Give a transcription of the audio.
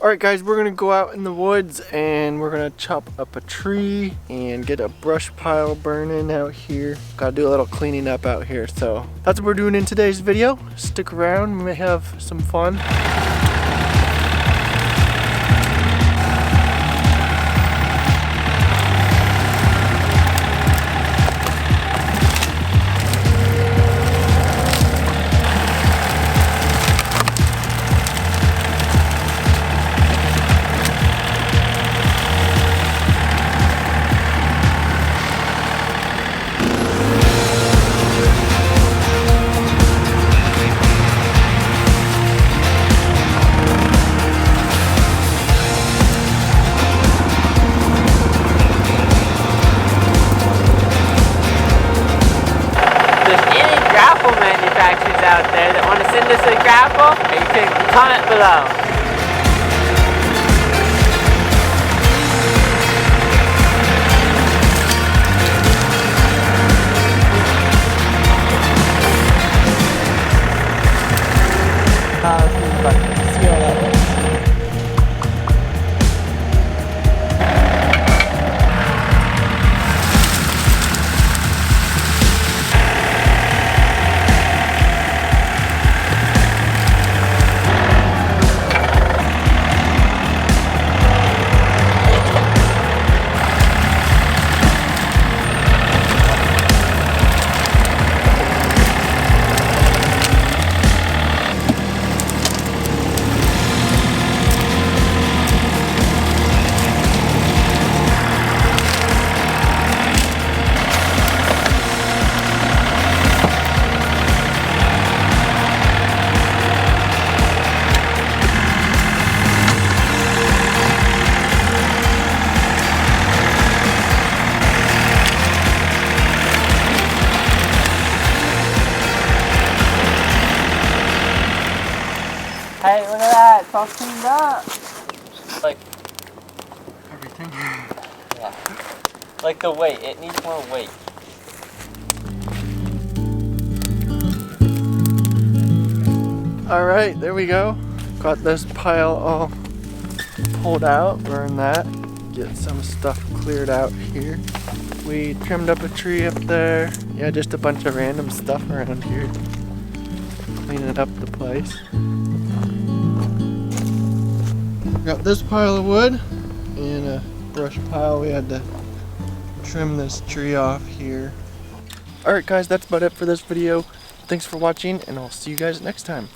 Alright guys, we're gonna go out in the woods and we're gonna chop up a tree and get a brush pile burning out here. Gotta do a little cleaning up out here, so that's what we're doing in today's video. Stick around, we may have some fun. Grapple manufacturers out there that want to send us a grapple, you can comment below. See how that works. Hey, look at that, it's all cleaned up. Like Everything. Yeah. Like the weight, it needs more weight. Alright, there we go. Got this pile all pulled out, burn that, get some stuff cleared out here. We trimmed up a tree up there. Yeah, just a bunch of random stuff around here. Cleaning up the place. Got this pile of wood and a brush pile. We had to trim this tree off here. Alright guys, that's about it for this video. Thanks for watching and I'll see you guys next time.